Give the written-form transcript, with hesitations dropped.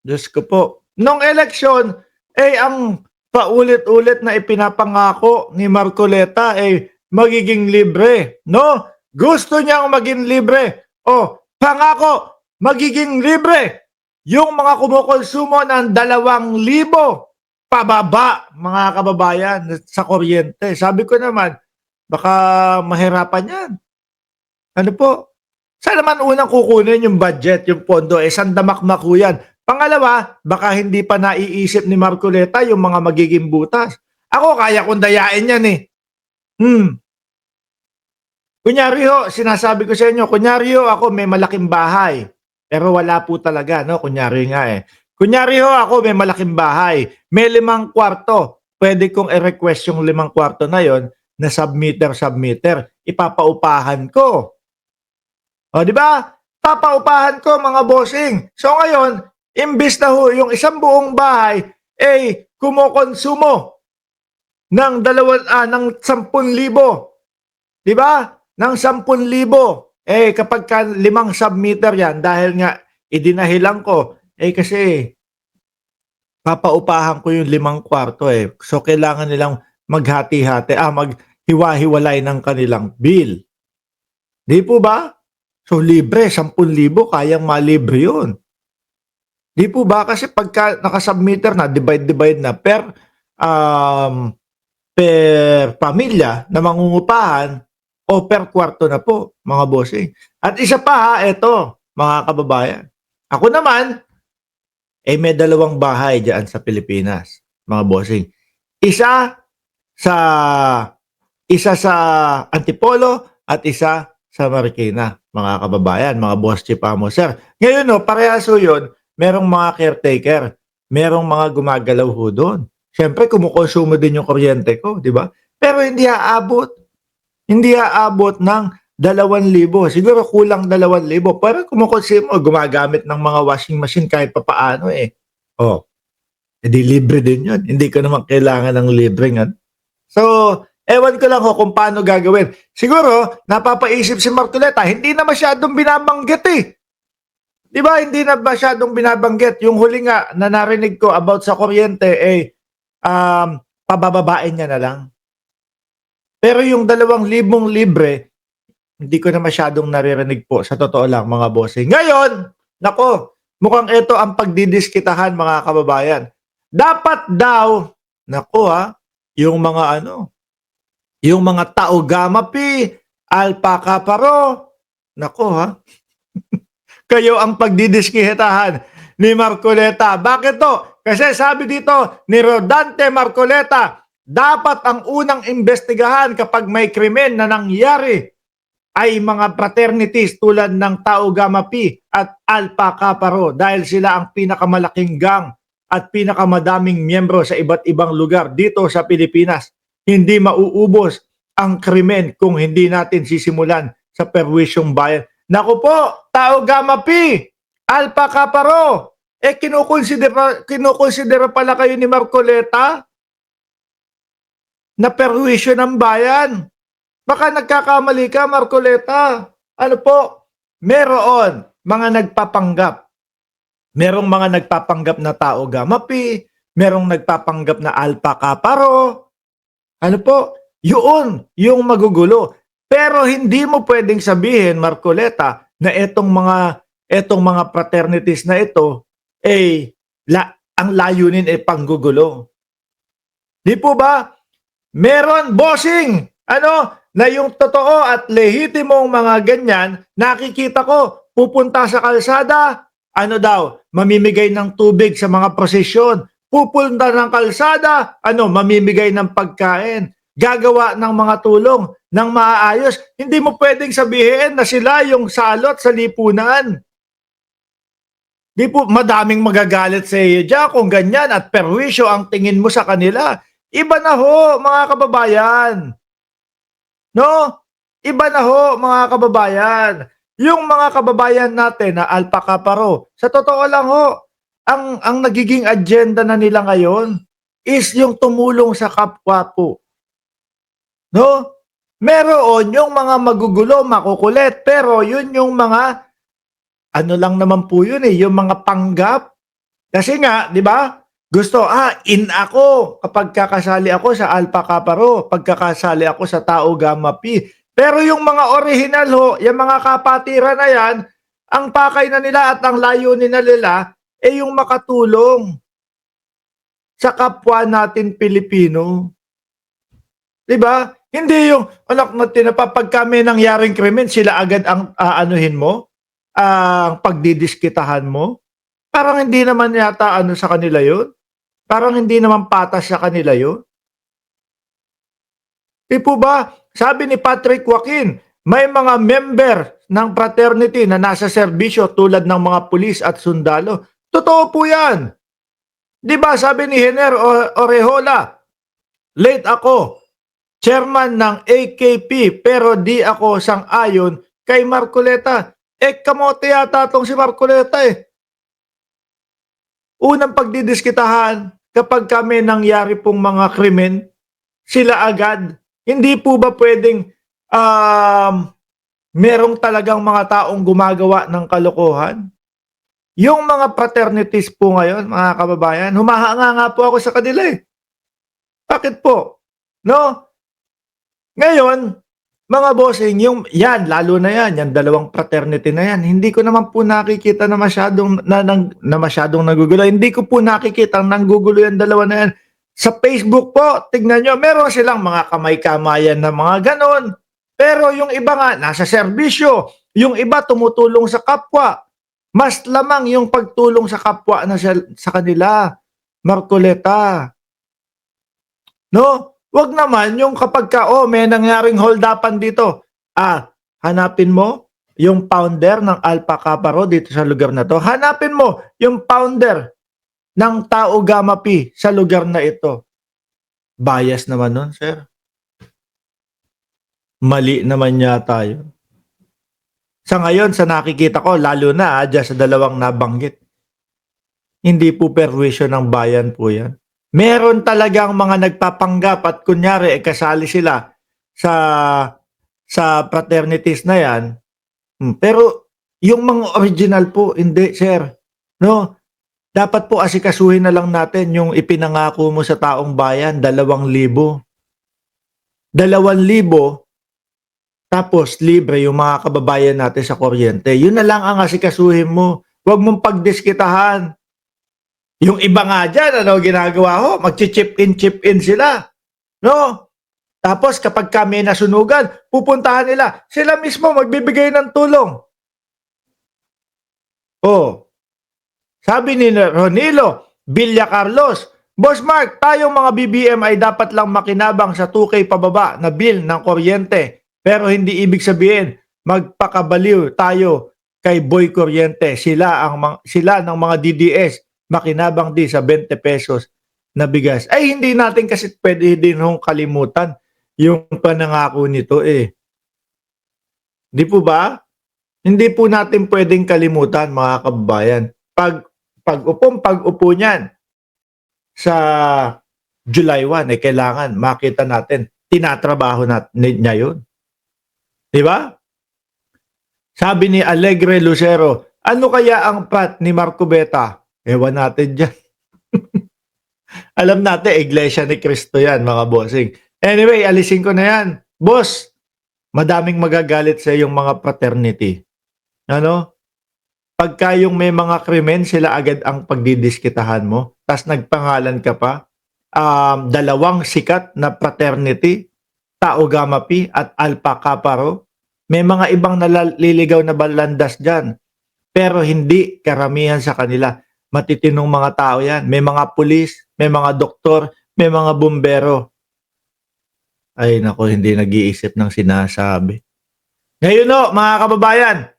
Diyos ko po. Nung eleksyon, ang paulit-ulit na ipinapangako ni Marcoleta, magiging libre, 'no? Gusto niyang maging libre. Oh, pangako, magiging libre yung mga kumukonsumo ng 2,000 pababa, mga kababayan, sa kuryente. Sabi ko naman, baka mahirapan 'yan. Ano po? Saan naman unang kukunin yung budget, yung pondo, sandamakmak ho yan. Pangalawa, baka hindi pa naiisip ni Marcoleta yung mga magiging butas. Ako, kaya kong dayain yan eh. Kunyari ho, sinasabi ko sa inyo, kunyari ho ako may malaking bahay. Pero wala po talaga, no? Kunyari nga eh. Kunyari ho ako may malaking bahay. May 5 kwarto. Pwede kong i-request yung 5 kwarto na yon na submeter. Ipapaupahan ko. O, di ba? Papaupahan ko, mga bossing. So ngayon, imbis na ho yung isang buong bahay kumokonsumo ng 10,000. Di ba? Ng 10,000. Kapag 5 submeter yan, dahil nga idinahilan ko, kasi papaupahan ko yung 5 kwarto So kailangan nilang maghati-hati, maghiwa-hiwalay ng kanilang bill. Di po ba? So libre, 10,000, kayang malibre yun. Di po ba? Kasi pagka naka-submeter na, divide na per pamilya na mangungupahan o per kwarto na po, mga bossing. At isa pa ito, mga kababayan. Ako naman, may 2 bahay dyan sa Pilipinas, mga bossing. Isa sa Antipolo at isa sa Marikina, mga kababayan, mga boss chief amo, sir. Ngayon parehas yun, merong mga caretaker, merong mga gumagalaw ho doon. Siyempre, kumukonsumo din yung kuryente ko, di ba? Pero hindi aabot. Hindi aabot ng 2,000. Siguro kulang 2,000. Pero kumukonsumo, gumagamit ng mga washing machine kahit papaano edi libre din yun. Hindi ko naman kailangan ng libreng. So, ewan ko lang kung paano gagawin. Siguro, napapaisip si Marcoleta, hindi na masyadong binabanggit Di ba? Hindi na masyadong binabanggit. Yung huli nga na narinig ko about sa kuryente, pabababain niya na lang. Pero yung 2,000 libre, hindi ko na masyadong naririnig po. Sa totoo lang, mga bossing. Ngayon, nako, mukhang ito ang pagdidiskitahan, mga kababayan. Dapat daw, nako yung mga yung mga Taogama-P, Alpha-Kaparo, nako kayo ang pagdidiskitahan ni Marcoleta. Bakit to? Kasi sabi dito ni Rodante Marcoleta, dapat ang unang imbestigahan kapag may krimen na nangyari ay mga fraternities tulad ng Tau Gamma Pi at Alpha Kappa dahil sila ang pinakamalaking gang at pinakamadaming miyembro sa iba't ibang lugar dito sa Pilipinas. Hindi mauubos ang krimen kung hindi natin sisimulan sa perwisyong bayan. Naku po, Tau Gamma Pi, Alpha Kappa kinukonsidera pala kayo ni Marcoleta na perwisyo ng bayan. Baka nagkakamali ka, Marcoleta. Ano po? Meron mga nagpapanggap. Merong mga nagpapanggap na Tau Gamma Pi, merong nagpapanggap na Alpha Kappa. Ano po? Yun, yung magugulo. Pero hindi mo pwedeng sabihin, Marcoleta, na etong mga fraternities na ito, ang layunin ay panggugulo. Di po ba? Meron, bossing, na yung totoo at lehitimong mga ganyan, nakikita ko, pupunta sa kalsada, mamimigay ng tubig sa mga prosesyon, pupunta ng kalsada, mamimigay ng pagkain, gagawa ng mga tulong, ng maaayos. Hindi mo pwedeng sabihin na sila yung salot sa lipunan. Di po, madaming magagalit sa iyo dyan kung ganyan at perwisyo ang tingin mo sa kanila. Iba na ho, mga kababayan. No? Iba na ho, mga kababayan. Yung mga kababayan natin na Alpha Kappa, sa totoo lang ho, ang nagiging agenda na nila ngayon is yung tumulong sa kapwa po. No? Meron yung mga magugulo, makukulit, pero yun yung mga lang naman po yun yung mga panggap Kasi nga, 'di ba? Gusto, in ako kapag kakasali ako sa Alpha Kappa Rho, pagkakasali ako sa Tau Gamma Pi. Pero yung mga original ho, yung mga kapatiran na yan, ang pakay na nila at ang layunin na nila, yung makatulong sa kapwa natin Pilipino. 'Di ba? Hindi yung anak na tinapa pagka may nangyaring krimen, sila agad ang aanuhin mo, ang pagdidiskitahan mo. Parang hindi naman yata ano sa kanila 'yun. Parang hindi naman patas sa kanila 'yun. 'Di po ba? Sabi ni Patrick Joaquin, may mga member ng fraternity na nasa serbisyo tulad ng mga pulis at sundalo. Totoo po 'yan. 'Di ba sabi ni Hener Orejola, late ako, chairman ng AKP pero di ako sang-ayon kay Marcoleta. Kamote yata 'tong si Marcoleta eh. Unang pagdidiskitahan kapag kami nangyari pong mga krimen, sila agad. Hindi po ba pwedeng merong talagang mga taong gumagawa ng kalokohan? Yung mga fraternities po ngayon, mga kababayan, humahanga nga po ako sa kanila eh. Bakit po? No? Ngayon, mga bossing, yung yan, lalo na yan dalawang fraternity na yan, hindi ko naman po nakikita na masyadong nagugulo. Hindi ko po nakikita nanggugulo yung dalawa na yan. Sa Facebook po, tignan nyo, meron silang mga kamay-kamayan na mga ganon. Pero yung iba nga, nasa serbisyo. Yung iba, tumutulong sa kapwa. Mas lamang yung pagtulong sa kapwa na sa kanila. Marcoleta. No? Wag naman yung kapag may nangyaring hold-upan dito. Hanapin mo yung founder ng Alpha Kappa Rho dito sa lugar na to. Hanapin mo yung founder ng Tau Gamma Pi sa lugar na ito. Bias naman nun, sir. Mali naman yata yun. Sa ngayon, sa nakikita ko, lalo na dyan sa dalawang nabanggit, hindi po perwisyo ng bayan po yan. Meron talagang mga nagpapanggap at kunyari kasali sila sa fraternities na yan. Pero yung mga original po, hindi, sir. No? Dapat po asikasuhin na lang natin yung ipinangako mo sa taong bayan, 2,000. 2,000 tapos libre yung mga kababayan natin sa kuryente. Yun na lang ang asikasuhin mo. Huwag mong pagdiskitahan. Yung iba nga dyan, ano ginagawa ho? Mag-chip in sila. No? Tapos kapag kami nasunugan, pupuntahan nila. Sila mismo magbibigay ng tulong. Sabi ni Ronilo Villa Carlos, Boss Mark, tayong mga BBM ay dapat lang makinabang sa 2K pababa na bill ng kuryente. Pero hindi ibig sabihin magpakabaliw tayo kay Boy Kuryente. Sila ng mga DDS makinabang din sa 20 pesos na bigas. Ay hindi natin kasi pwede din hong kalimutan yung panangako nito eh. Di po ba? Hindi po natin pwedeng kalimutan mga kababayan. Pag-upo niyan sa July 1, kailangan makita natin, tinatrabaho niya yun. Di ba? Sabi ni Alegre Lucero, ano kaya ang pat ni Marco Beta? Ewan natin dyan. Alam natin, Iglesia ni Cristo yan, mga bossing. Anyway, alisin ko na yan. Boss, madaming magagalit sa yung mga fraternity. Ano? Pagka yung may mga krimen, sila agad ang pagdidiskitahan mo, tas nagpangalan ka pa, dalawang sikat na fraternity, Tau Gamma Pi at Alpha Kappa Rho. May mga ibang naliligaw na balandas dyan. Pero hindi karamihan sa kanila. Matitinong mga tao yan. May mga pulis, may mga doktor, may mga bumbero. Ay nako, hindi nag-iisip ng sinasabi. Ngayon no, mga kababayan,